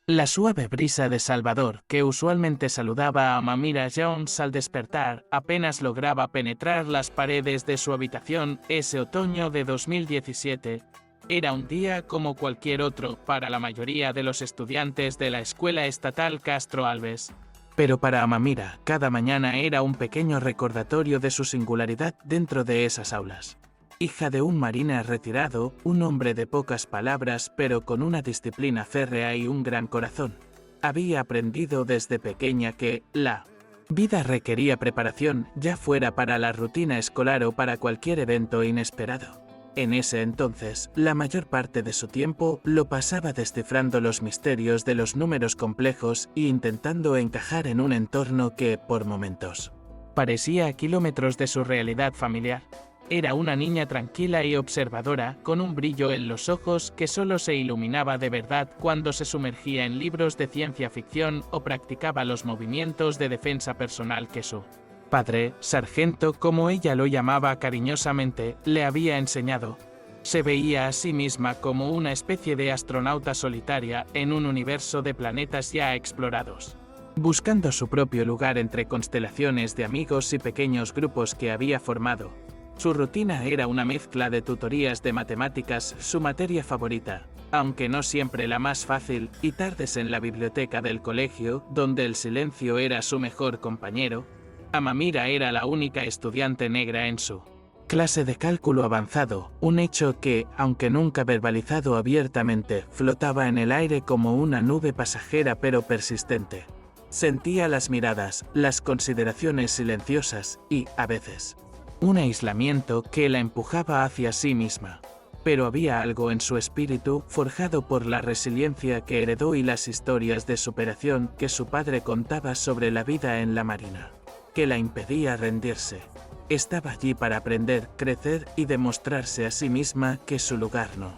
La suave brisa de Salvador, que usualmente saludaba a Mamira Jones al despertar, apenas lograba penetrar las paredes de su habitación ese otoño de 2017. Era un día como cualquier otro para la mayoría de los estudiantes de la Escuela Estatal Castro Alves. Pero para Amamira, cada mañana era un pequeño recordatorio de su singularidad dentro de esas aulas. Hija de un marine retirado, un hombre de pocas palabras pero con una disciplina férrea y un gran corazón. Había aprendido desde pequeña que la vida requería preparación, ya fuera para la rutina escolar o para cualquier evento inesperado. En ese entonces, la mayor parte de su tiempo lo pasaba descifrando los misterios de los números complejos e intentando encajar en un entorno que, por momentos, parecía a kilómetros de su realidad familiar. Era una niña tranquila y observadora, con un brillo en los ojos que solo se iluminaba de verdad cuando se sumergía en libros de ciencia ficción o practicaba los movimientos de defensa personal que su padre, sargento como ella lo llamaba cariñosamente, le había enseñado. Se veía a sí misma como una especie de astronauta solitaria en un universo de planetas ya explorados, buscando su propio lugar entre constelaciones de amigos y pequeños grupos que había formado. Su rutina era una mezcla de tutorías de matemáticas, su materia favorita, aunque no siempre la más fácil, y tardes en la biblioteca del colegio, donde el silencio era su mejor compañero. Amamira era la única estudiante negra en su clase de cálculo avanzado, un hecho que, aunque nunca verbalizado abiertamente, flotaba en el aire como una nube pasajera pero persistente. Sentía las miradas, las consideraciones silenciosas y, a veces, un aislamiento que la empujaba hacia sí misma. Pero había algo en su espíritu, forjado por la resiliencia que heredó y las historias de superación que su padre contaba sobre la vida en la marina, que la impedía rendirse. Estaba allí para aprender, crecer y demostrarse a sí misma que su lugar no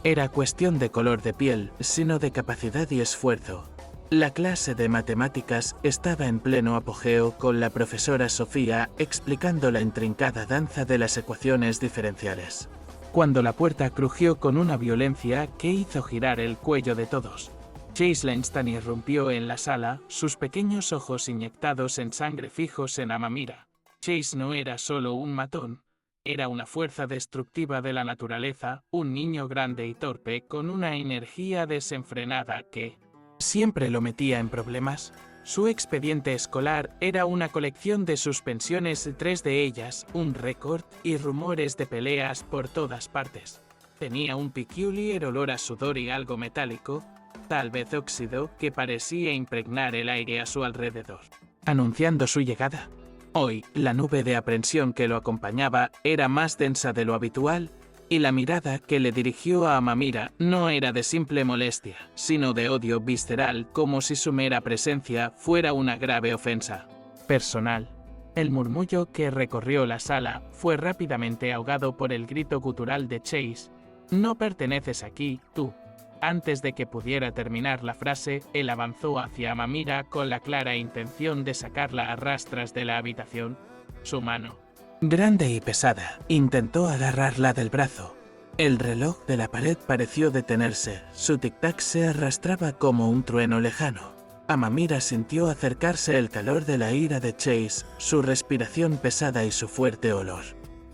era cuestión de color de piel, sino de capacidad y esfuerzo. La clase de matemáticas estaba en pleno apogeo con la profesora Sofía explicando la intrincada danza de las ecuaciones diferenciales, cuando la puerta crujió con una violencia que hizo girar el cuello de todos. Chase Langston irrumpió en la sala, sus pequeños ojos inyectados en sangre fijos en Amamira. Chase no era solo un matón, era una fuerza destructiva de la naturaleza, un niño grande y torpe con una energía desenfrenada que siempre lo metía en problemas. Su expediente escolar era una colección de suspensiones, 3 de ellas, un récord y rumores de peleas por todas partes. Tenía un peculiar olor a sudor y algo metálico, tal vez óxido, que parecía impregnar el aire a su alrededor, anunciando su llegada. Hoy, la nube de aprensión que lo acompañaba era más densa de lo habitual, y la mirada que le dirigió a Amamira no era de simple molestia, sino de odio visceral, como si su mera presencia fuera una grave ofensa personal. El murmullo que recorrió la sala fue rápidamente ahogado por el grito gutural de Chase: «No perteneces aquí, tú». Antes de que pudiera terminar la frase, él avanzó hacia Amamira con la clara intención de sacarla a rastras de la habitación. Su mano, grande y pesada, intentó agarrarla del brazo. El reloj de la pared pareció detenerse, su tic-tac se arrastraba como un trueno lejano. Amamira sintió acercarse el calor de la ira de Chase, su respiración pesada y su fuerte olor,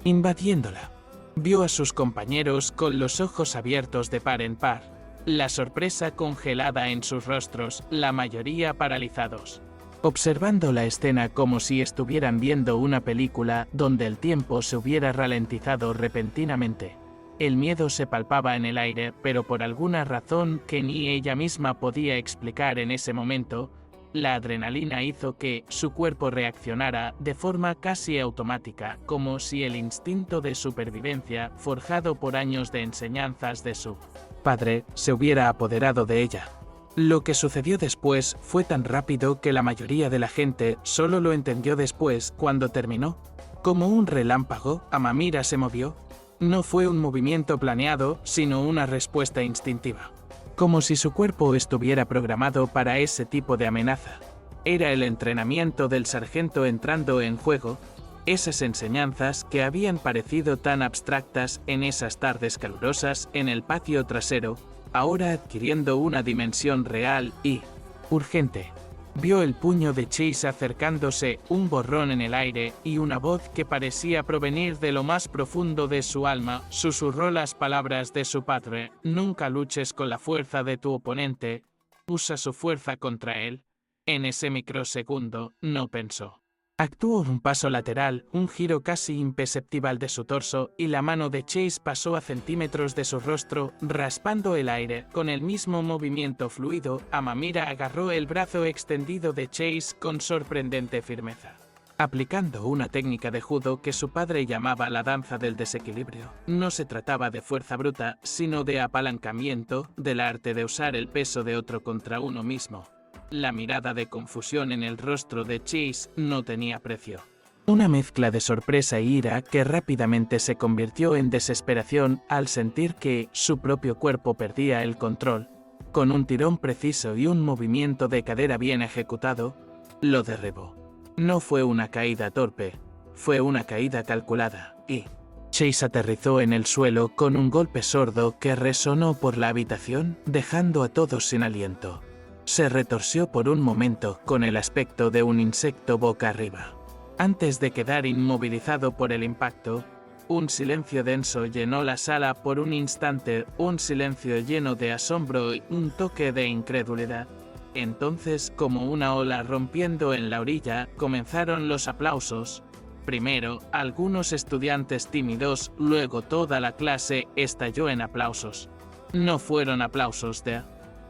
invadiéndola. Vio a sus compañeros con los ojos abiertos de par en par, la sorpresa congelada en sus rostros, la mayoría paralizados, observando la escena como si estuvieran viendo una película donde el tiempo se hubiera ralentizado repentinamente. El miedo se palpaba en el aire, pero por alguna razón que ni ella misma podía explicar en ese momento, la adrenalina hizo que su cuerpo reaccionara de forma casi automática, como si el instinto de supervivencia, forjado por años de enseñanzas de su padre, se hubiera apoderado de ella. Lo que sucedió después fue tan rápido que la mayoría de la gente solo lo entendió después, cuando terminó. Como un relámpago, Amamira se movió. No fue un movimiento planeado, sino una respuesta instintiva, como si su cuerpo estuviera programado para ese tipo de amenaza. Era el entrenamiento del sargento entrando en juego, esas enseñanzas que habían parecido tan abstractas en esas tardes calurosas en el patio trasero, ahora adquiriendo una dimensión real y urgente. Vio el puño de Chase acercándose, un borrón en el aire, y una voz que parecía provenir de lo más profundo de su alma susurró las palabras de su padre: nunca luches con la fuerza de tu oponente, usa su fuerza contra él. En ese microsegundo, no pensó. Actuó un paso lateral, un giro casi imperceptible de su torso, y la mano de Chase pasó a centímetros de su rostro, raspando el aire. Con el mismo movimiento fluido, Amamura agarró el brazo extendido de Chase con sorprendente firmeza. Aplicando una técnica de judo que su padre llamaba la danza del desequilibrio, no se trataba de fuerza bruta, sino de apalancamiento, del arte de usar el peso de otro contra uno mismo. La mirada de confusión en el rostro de Chase no tenía precio. Una mezcla de sorpresa e ira que rápidamente se convirtió en desesperación al sentir que su propio cuerpo perdía el control. Con un tirón preciso y un movimiento de cadera bien ejecutado, lo derribó. No fue una caída torpe, fue una caída calculada, y Chase aterrizó en el suelo con un golpe sordo que resonó por la habitación, dejando a todos sin aliento. Se retorció por un momento con el aspecto de un insecto boca arriba. Antes de quedar inmovilizado por el impacto, un silencio denso llenó la sala por un instante, un silencio lleno de asombro y un toque de incredulidad. Entonces, como una ola rompiendo en la orilla, comenzaron los aplausos. Primero, algunos estudiantes tímidos, luego toda la clase estalló en aplausos. No fueron aplausos de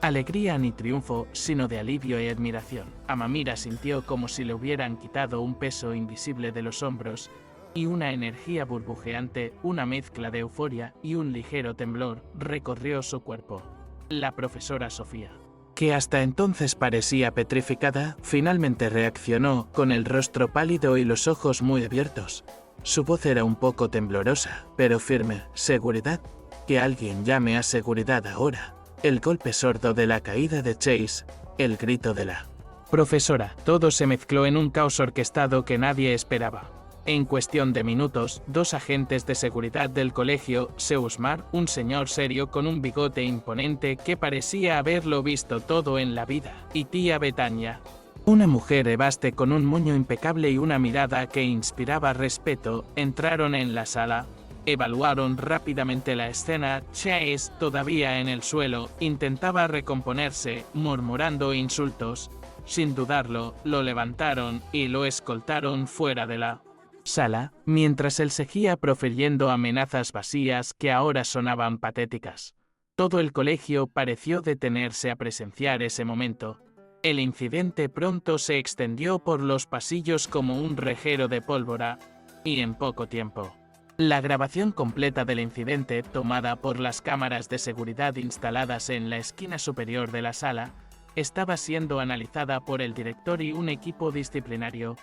alegría ni triunfo, sino de alivio y admiración. Amamura sintió como si le hubieran quitado un peso invisible de los hombros, y una energía burbujeante, una mezcla de euforia y un ligero temblor, recorrió su cuerpo. La profesora Sofía, que hasta entonces parecía petrificada, finalmente reaccionó, con el rostro pálido y los ojos muy abiertos. Su voz era un poco temblorosa, pero firme. ¿Seguridad? Que alguien llame a seguridad ahora. El golpe sordo de la caída de Chase, el grito de la profesora, todo se mezcló en un caos orquestado que nadie esperaba. En cuestión de minutos, dos agentes de seguridad del colegio, Seusmar, un señor serio con un bigote imponente que parecía haberlo visto todo en la vida, y tía Betania, una mujer ebaste con un moño impecable y una mirada que inspiraba respeto, entraron en la sala. Evaluaron rápidamente la escena. Chase, todavía en el suelo, intentaba recomponerse, murmurando insultos. Sin dudarlo, lo levantaron y lo escoltaron fuera de la sala, mientras él seguía profiriendo amenazas vacías que ahora sonaban patéticas. Todo el colegio pareció detenerse a presenciar ese momento. El incidente pronto se extendió por los pasillos como un reguero de pólvora, y en poco tiempo. La grabación completa del incidente, tomada por las cámaras de seguridad instaladas en la esquina superior de la sala, estaba siendo analizada por el director y un equipo disciplinario.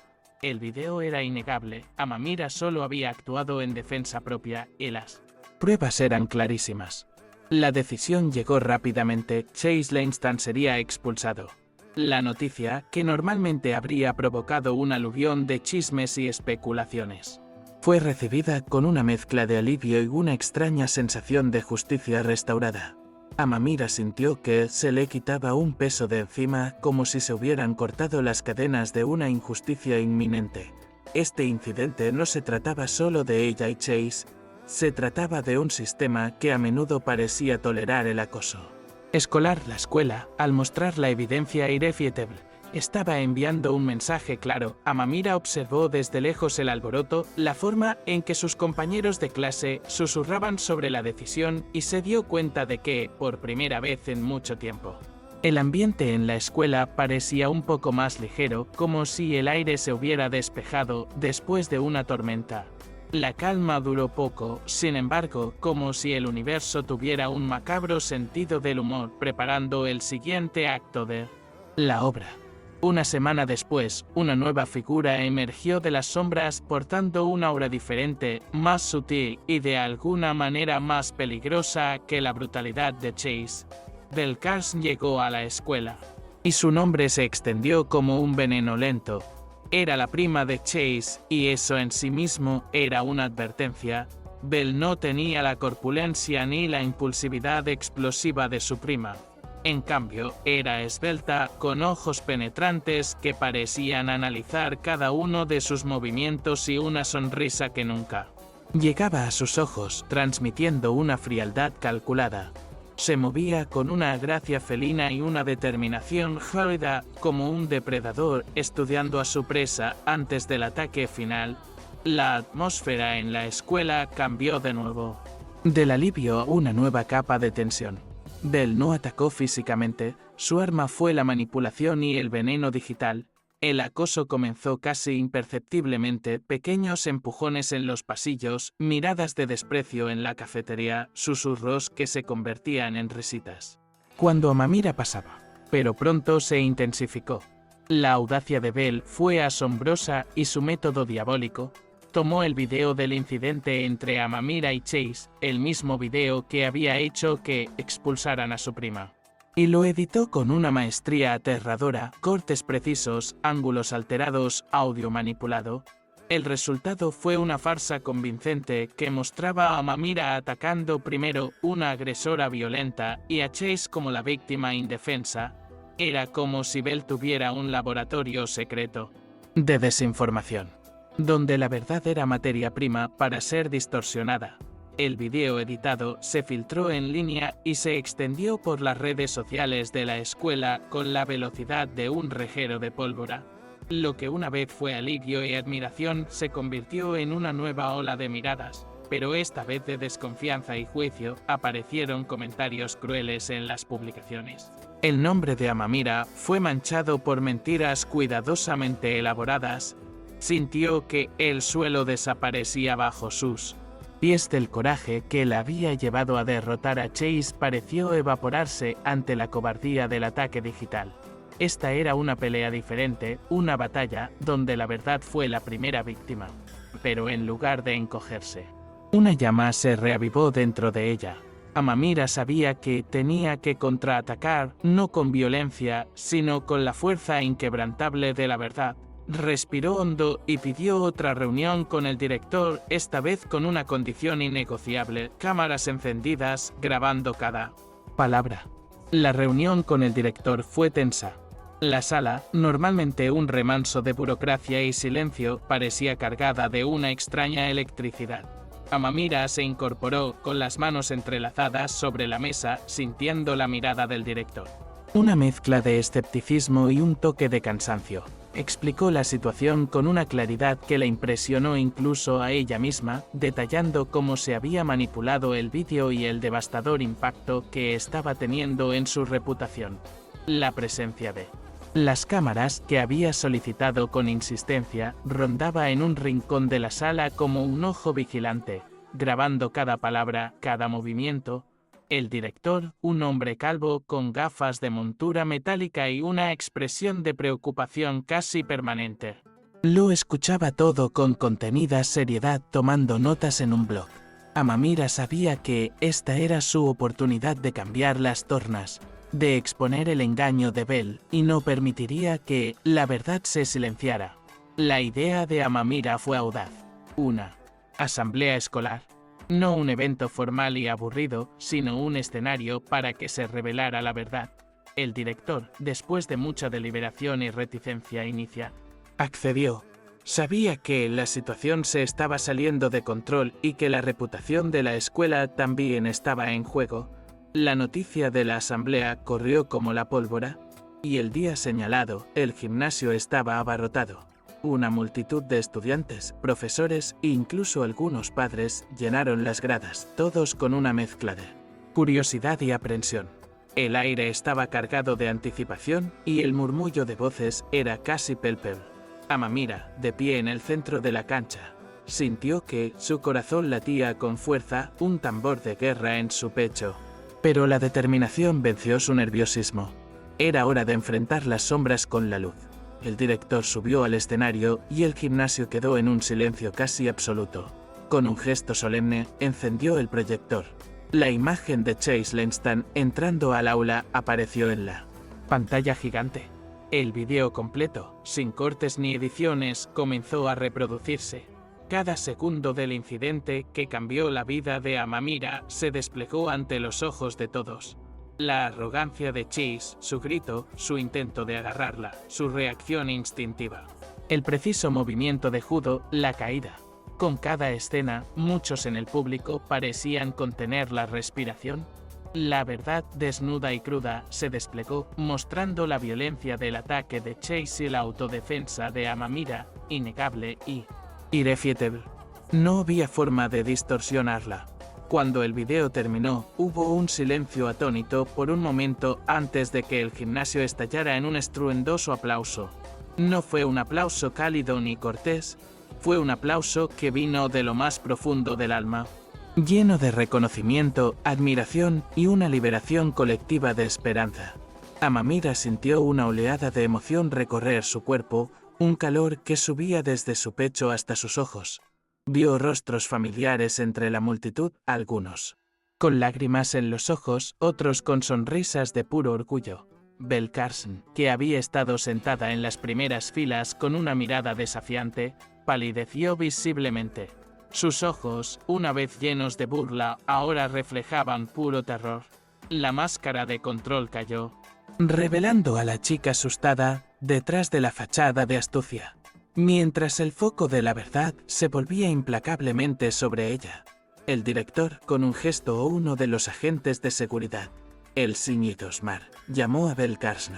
El video era innegable, Amamura solo había actuado en defensa propia, y las pruebas eran clarísimas. La decisión llegó rápidamente, Chase Langston sería expulsado. La noticia, que normalmente habría provocado un aluvión de chismes y especulaciones, fue recibida con una mezcla de alivio y una extraña sensación de justicia restaurada. Amamura sintió que se le quitaba un peso de encima, como si se hubieran cortado las cadenas de una injusticia inminente. Este incidente no se trataba solo de ella y Chase, se trataba de un sistema que a menudo parecía tolerar el acoso escolar. La escuela, al mostrar la evidencia irrefutable, estaba enviando un mensaje claro. Amamura observó desde lejos el alboroto, la forma en que sus compañeros de clase susurraban sobre la decisión, y se dio cuenta de que, por primera vez en mucho tiempo, el ambiente en la escuela parecía un poco más ligero, como si el aire se hubiera despejado después de una tormenta. La calma duró poco, sin embargo, como si el universo tuviera un macabro sentido del humor, preparando el siguiente acto de la obra. Una semana después, una nueva figura emergió de las sombras portando una aura diferente, más sutil y de alguna manera más peligrosa que la brutalidad de Chase. Del caos llegó a la escuela, y su nombre se extendió como un veneno lento. Era la prima de Chase, y eso en sí mismo era una advertencia. Belle no tenía la corpulencia ni la impulsividad explosiva de su prima. En cambio, era esbelta, con ojos penetrantes que parecían analizar cada uno de sus movimientos y una sonrisa que nunca llegaba a sus ojos, transmitiendo una frialdad calculada. Se movía con una gracia felina y una determinación jálida, como un depredador estudiando a su presa antes del ataque final. La atmósfera en la escuela cambió de nuevo. Del alivio a una nueva capa de tensión. Belle no atacó físicamente, su arma fue la manipulación y el veneno digital. El acoso comenzó casi imperceptiblemente, pequeños empujones en los pasillos, miradas de desprecio en la cafetería, susurros que se convertían en risitas cuando Amamira pasaba. Pero pronto se intensificó. La audacia de Belle fue asombrosa y su método diabólico. Tomó el video del incidente entre Amamira y Chase, el mismo video que había hecho que expulsaran a su prima, y lo editó con una maestría aterradora, cortes precisos, ángulos alterados, audio manipulado. El resultado fue una farsa convincente que mostraba a Amamira atacando primero una agresora violenta y a Chase como la víctima indefensa. Era como si Belle tuviera un laboratorio secreto de desinformación, donde la verdad era materia prima para ser distorsionada. El video editado se filtró en línea y se extendió por las redes sociales de la escuela con la velocidad de un reguero de pólvora. Lo que una vez fue alivio y admiración se convirtió en una nueva ola de miradas, pero esta vez de desconfianza y juicio. Aparecieron comentarios crueles en las publicaciones. El nombre de Amamira fue manchado por mentiras cuidadosamente elaboradas. Sintió que el suelo desaparecía bajo sus pies. Del coraje que la había llevado a derrotar a Chase pareció evaporarse ante la cobardía del ataque digital. Esta era una pelea diferente, una batalla donde la verdad fue la primera víctima. Pero en lugar de encogerse, una llama se reavivó dentro de ella. Amamira sabía que tenía que contraatacar, no con violencia, sino con la fuerza inquebrantable de la verdad. Respiró hondo y pidió otra reunión con el director, esta vez con una condición innegociable: cámaras encendidas, grabando cada palabra. La reunión con el director fue tensa. La sala, normalmente un remanso de burocracia y silencio, parecía cargada de una extraña electricidad. Amamira se incorporó con las manos entrelazadas sobre la mesa, sintiendo la mirada del director. Una mezcla de escepticismo y un toque de cansancio. Explicó la situación con una claridad que la impresionó incluso a ella misma, detallando cómo se había manipulado el vídeo y el devastador impacto que estaba teniendo en su reputación. La presencia de las cámaras, que había solicitado con insistencia, rondaba en un rincón de la sala como un ojo vigilante, grabando cada palabra, cada movimiento. El director, un hombre calvo con gafas de montura metálica y una expresión de preocupación casi permanente, lo escuchaba todo con contenida seriedad, tomando notas en un blog. Amamira sabía que esta era su oportunidad de cambiar las tornas, de exponer el engaño de Belle, y no permitiría que la verdad se silenciara. La idea de Amamira fue audaz. Una asamblea escolar. No un evento formal y aburrido, sino un escenario para que se revelara la verdad. El director, después de mucha deliberación y reticencia inicial, accedió. Sabía que la situación se estaba saliendo de control y que la reputación de la escuela también estaba en juego. La noticia de la asamblea corrió como la pólvora, y el día señalado, el gimnasio estaba abarrotado. Una multitud de estudiantes, profesores e incluso algunos padres llenaron las gradas, todos con una mezcla de curiosidad y aprensión. El aire estaba cargado de anticipación y el murmullo de voces era casi palpable. Amamira, de pie en el centro de la cancha, sintió que su corazón latía con fuerza, un tambor de guerra en su pecho. Pero la determinación venció su nerviosismo. Era hora de enfrentar las sombras con la luz. El director subió al escenario y el gimnasio quedó en un silencio casi absoluto. Con un gesto solemne, encendió el proyector. La imagen de Chase Langston entrando al aula apareció en la pantalla gigante. El video completo, sin cortes ni ediciones, comenzó a reproducirse. Cada segundo del incidente que cambió la vida de Amamira se desplegó ante los ojos de todos. La arrogancia de Chase, su grito, su intento de agarrarla, su reacción instintiva. El preciso movimiento de Judo, la caída. Con cada escena, muchos en el público parecían contener la respiración. La verdad desnuda y cruda se desplegó, mostrando la violencia del ataque de Chase y la autodefensa de Amamira, innegable y irrefutable. No había forma de distorsionarla. Cuando el video terminó, hubo un silencio atónito por un momento antes de que el gimnasio estallara en un estruendoso aplauso. No fue un aplauso cálido ni cortés, fue un aplauso que vino de lo más profundo del alma, lleno de reconocimiento, admiración y una liberación colectiva de esperanza. Amamira sintió una oleada de emoción recorrer su cuerpo, un calor que subía desde su pecho hasta sus ojos. Vio rostros familiares entre la multitud, algunos con lágrimas en los ojos, otros con sonrisas de puro orgullo. Belle Carson, que había estado sentada en las primeras filas con una mirada desafiante, palideció visiblemente. Sus ojos, una vez llenos de burla, ahora reflejaban puro terror. La máscara de control cayó, revelando a la chica asustada detrás de la fachada de astucia, mientras el foco de la verdad se volvía implacablemente sobre ella. El director, con un gesto o uno de los agentes de seguridad, el ceñido Smart, llamó a Belle Carson.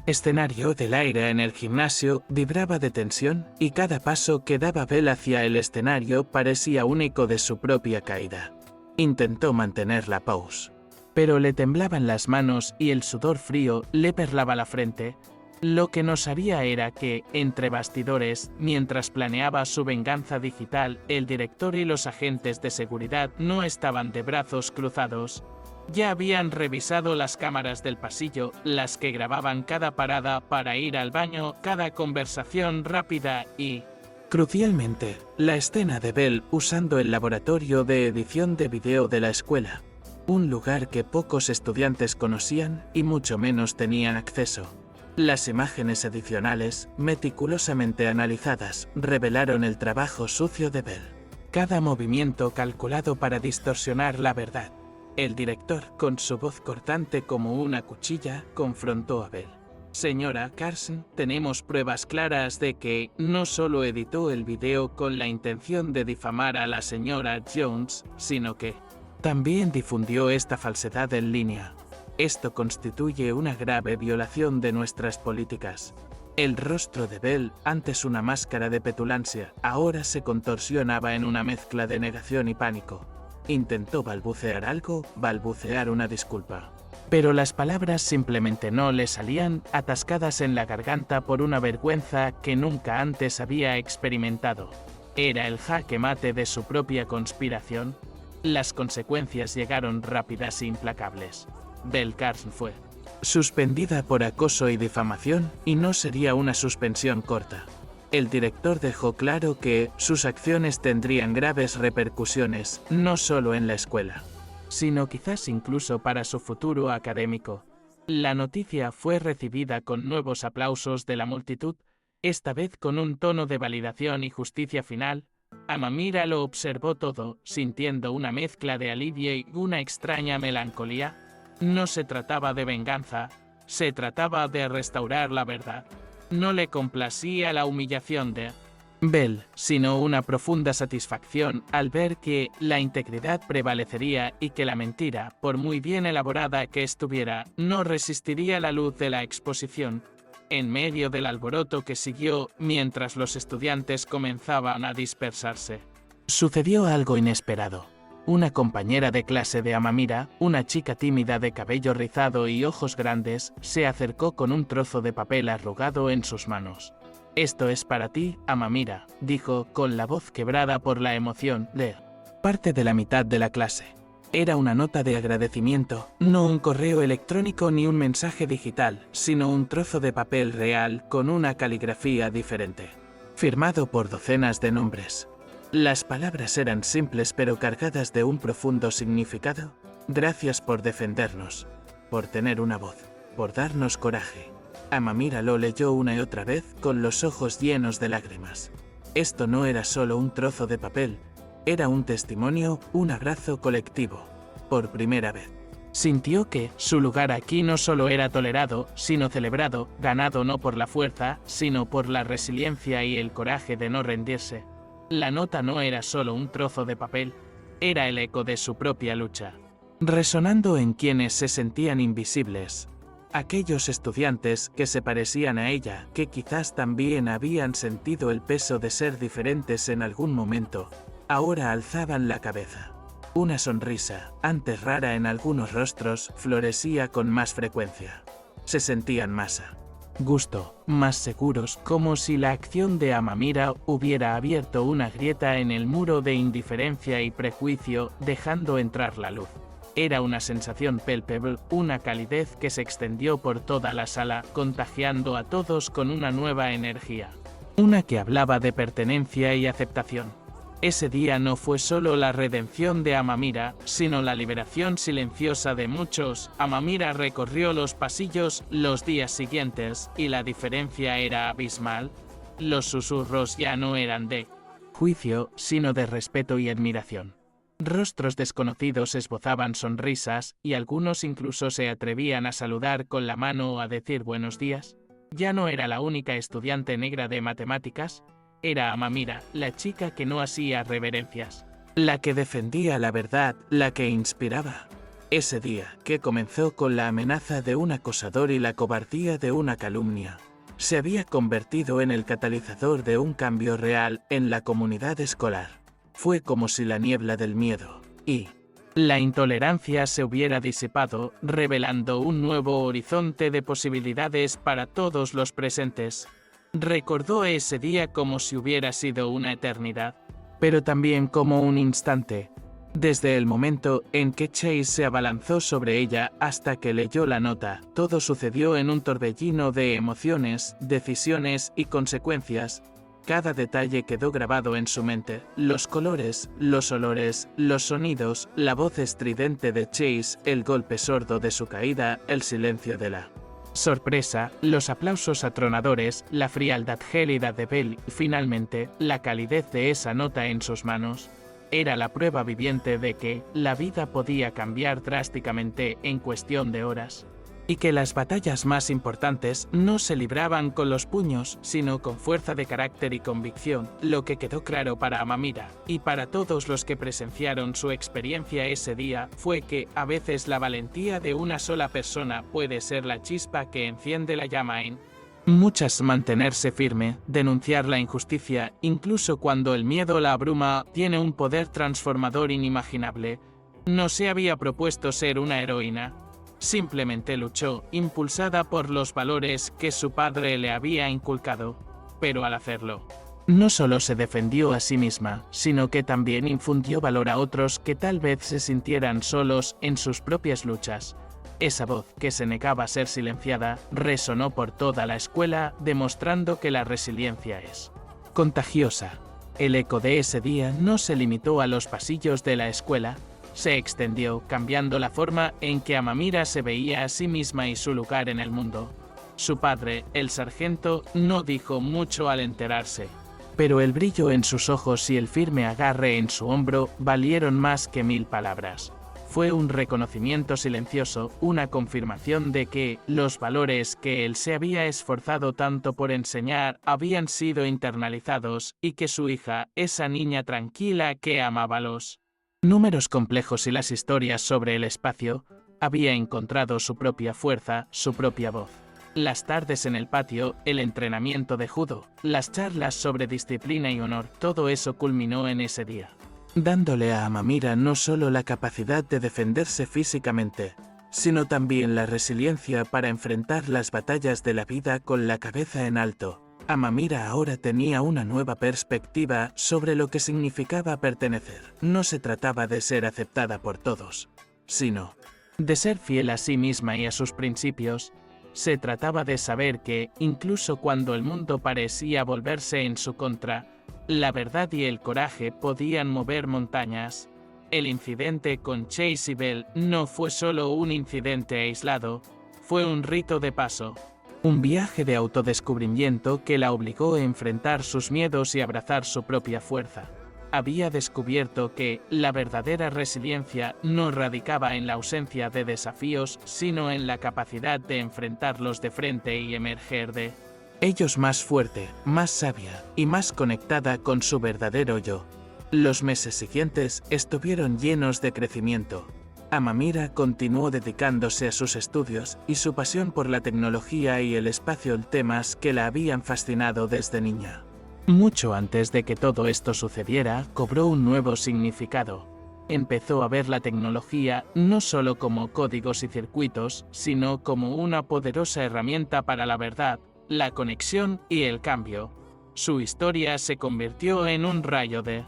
Escenario del aire en el gimnasio vibraba de tensión y cada paso que daba Belle hacia el escenario parecía único de su propia caída. Intentó mantener la pose, pero le temblaban las manos y el sudor frío le perlaba la frente. Lo que no sabía era que, entre bastidores, mientras planeaba su venganza digital, el director y los agentes de seguridad no estaban de brazos cruzados. Ya habían revisado las cámaras del pasillo, las que grababan cada parada para ir al baño, cada conversación rápida y, crucialmente, la escena de Belle usando el laboratorio de edición de video de la escuela. Un lugar que pocos estudiantes conocían y mucho menos tenían acceso. Las imágenes adicionales, meticulosamente analizadas, revelaron el trabajo sucio de Belle. Cada movimiento calculado para distorsionar la verdad. El director, con su voz cortante como una cuchilla, confrontó a Belle. Señora Carson, tenemos pruebas claras de que no solo editó el video con la intención de difamar a la señora Jones, sino que también difundió esta falsedad en línea. Esto constituye una grave violación de nuestras políticas. El rostro de Belle, antes una máscara de petulancia, ahora se contorsionaba en una mezcla de negación y pánico. Intentó balbucear algo, balbucear una disculpa. Pero las palabras simplemente no le salían, atascadas en la garganta por una vergüenza que nunca antes había experimentado. Era el jaque mate de su propia conspiración. Las consecuencias llegaron rápidas e implacables. Belle Carson fue suspendida por acoso y difamación, y no sería una suspensión corta. El director dejó claro que sus acciones tendrían graves repercusiones, no solo en la escuela, sino quizás incluso para su futuro académico. La noticia fue recibida con nuevos aplausos de la multitud, esta vez con un tono de validación y justicia final. Amamira lo observó todo, sintiendo una mezcla de alivio y una extraña melancolía. No se trataba de venganza, se trataba de restaurar la verdad. No le complacía la humillación de Belle, sino una profunda satisfacción al ver que la integridad prevalecería y que la mentira, por muy bien elaborada que estuviera, no resistiría la luz de la exposición. En medio del alboroto que siguió, mientras los estudiantes comenzaban a dispersarse, sucedió algo inesperado. Una compañera de clase de Amamira, una chica tímida de cabello rizado y ojos grandes, se acercó con un trozo de papel arrugado en sus manos. «Esto es para ti, Amamira», dijo, con la voz quebrada por la emoción. «Lee». Parte de la mitad de la clase. Era una nota de agradecimiento, no un correo electrónico ni un mensaje digital, sino un trozo de papel real con una caligrafía diferente. Firmado por docenas de nombres. Las palabras eran simples pero cargadas de un profundo significado. Gracias por defendernos, por tener una voz, por darnos coraje. Amamira lo leyó una y otra vez con los ojos llenos de lágrimas. Esto no era solo un trozo de papel, era un testimonio, un abrazo colectivo. Por primera vez, sintió que su lugar aquí no solo era tolerado, sino celebrado, ganado no por la fuerza, sino por la resiliencia y el coraje de no rendirse. La nota no era solo un trozo de papel, era el eco de su propia lucha, resonando en quienes se sentían invisibles. Aquellos estudiantes que se parecían a ella, que quizás también habían sentido el peso de ser diferentes en algún momento, ahora alzaban la cabeza. Una sonrisa, antes rara en algunos rostros, florecía con más frecuencia. Se sentían más a gusto, más seguros, como si la acción de Amamira hubiera abierto una grieta en el muro de indiferencia y prejuicio, dejando entrar la luz. Era una sensación palpable, una calidez que se extendió por toda la sala, contagiando a todos con una nueva energía. Una que hablaba de pertenencia y aceptación. Ese día no fue solo la redención de Amamira, sino la liberación silenciosa de muchos. Amamira recorrió los pasillos los días siguientes, y la diferencia era abismal. Los susurros ya no eran de juicio, sino de respeto y admiración. Rostros desconocidos esbozaban sonrisas, y algunos incluso se atrevían a saludar con la mano o a decir buenos días. Ya no era la única estudiante negra de matemáticas, era Amamira, la chica que no hacía reverencias, la que defendía la verdad, la que inspiraba. Ese día, que comenzó con la amenaza de un acosador y la cobardía de una calumnia, se había convertido en el catalizador de un cambio real en la comunidad escolar. Fue como si la niebla del miedo y la intolerancia se hubiera disipado, revelando un nuevo horizonte de posibilidades para todos los presentes. Recordó ese día como si hubiera sido una eternidad, pero también como un instante. Desde el momento en que Chase se abalanzó sobre ella hasta que leyó la nota, todo sucedió en un torbellino de emociones, decisiones y consecuencias. Cada detalle quedó grabado en su mente: los colores, los olores, los sonidos, la voz estridente de Chase, el golpe sordo de su caída, el silencio de la sorpresa, los aplausos atronadores, la frialdad gélida de Bell y finalmente, la calidez de esa nota en sus manos. Era la prueba viviente de que la vida podía cambiar drásticamente en cuestión de horas, y que las batallas más importantes no se libraban con los puños, sino con fuerza de carácter y convicción. Lo que quedó claro para Amamira, y para todos los que presenciaron su experiencia ese día, fue que, a veces la valentía de una sola persona puede ser la chispa que enciende la llama en muchas. Mantenerse firme, denunciar la injusticia, incluso cuando el miedo la abruma, tiene un poder transformador inimaginable. No se había propuesto ser una heroína. Simplemente luchó, impulsada por los valores que su padre le había inculcado. Pero al hacerlo, no solo se defendió a sí misma, sino que también infundió valor a otros que tal vez se sintieran solos en sus propias luchas. Esa voz, que se negaba a ser silenciada, resonó por toda la escuela, demostrando que la resiliencia es contagiosa. El eco de ese día no se limitó a los pasillos de la escuela, se extendió, cambiando la forma en que Amamira se veía a sí misma y su lugar en el mundo. Su padre, el sargento, no dijo mucho al enterarse, pero el brillo en sus ojos y el firme agarre en su hombro valieron más que 1000 palabras. Fue un reconocimiento silencioso, una confirmación de que los valores que él se había esforzado tanto por enseñar habían sido internalizados, y que su hija, esa niña tranquila que amaba los números complejos y las historias sobre el espacio, había encontrado su propia fuerza, su propia voz. Las tardes en el patio, el entrenamiento de judo, las charlas sobre disciplina y honor, todo eso culminó en ese día, dándole a Amamira no solo la capacidad de defenderse físicamente, sino también la resiliencia para enfrentar las batallas de la vida con la cabeza en alto. Amamira ahora tenía una nueva perspectiva sobre lo que significaba pertenecer. No se trataba de ser aceptada por todos, sino de ser fiel a sí misma y a sus principios. Se trataba de saber que, incluso cuando el mundo parecía volverse en su contra, la verdad y el coraje podían mover montañas. El incidente con Chase y Bell no fue solo un incidente aislado, fue un rito de paso. Un viaje de autodescubrimiento que la obligó a enfrentar sus miedos y abrazar su propia fuerza. Había descubierto que la verdadera resiliencia no radicaba en la ausencia de desafíos, sino en la capacidad de enfrentarlos de frente y emerger de ellos más fuerte, más sabia y más conectada con su verdadero yo. Los meses siguientes estuvieron llenos de crecimiento. Amamira continuó dedicándose a sus estudios y su pasión por la tecnología y el espacio, temas que la habían fascinado desde niña. Mucho antes de que todo esto sucediera, cobró un nuevo significado. Empezó a ver la tecnología no solo como códigos y circuitos, sino como una poderosa herramienta para la verdad, la conexión y el cambio. Su historia se convirtió en un rayo de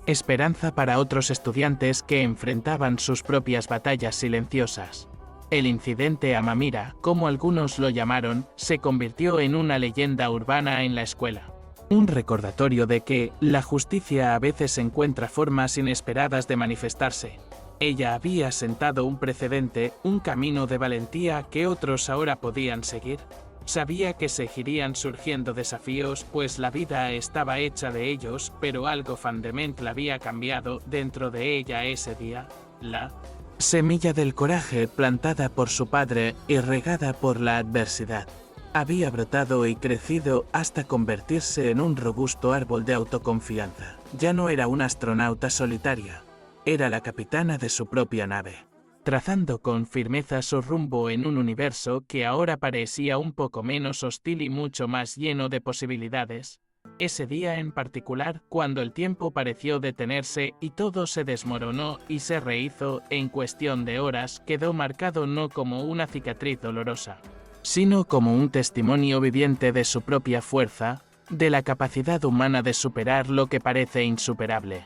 esperanza para otros estudiantes que enfrentaban sus propias batallas silenciosas. El incidente Amamira, como algunos lo llamaron, se convirtió en una leyenda urbana en la escuela. Un recordatorio de que la justicia a veces encuentra formas inesperadas de manifestarse. Ella había sentado un precedente, un camino de valentía que otros ahora podían seguir. Sabía que seguirían surgiendo desafíos, pues la vida estaba hecha de ellos, pero algo fundamental había cambiado dentro de ella ese día. La semilla del coraje plantada por su padre y regada por la adversidad había brotado y crecido hasta convertirse en un robusto árbol de autoconfianza. Ya no era una astronauta solitaria, era la capitana de su propia nave, trazando con firmeza su rumbo en un universo que ahora parecía un poco menos hostil y mucho más lleno de posibilidades. Ese día en particular, cuando el tiempo pareció detenerse y todo se desmoronó y se rehizo en cuestión de horas, quedó marcado no como una cicatriz dolorosa, sino como un testimonio viviente de su propia fuerza, de la capacidad humana de superar lo que parece insuperable.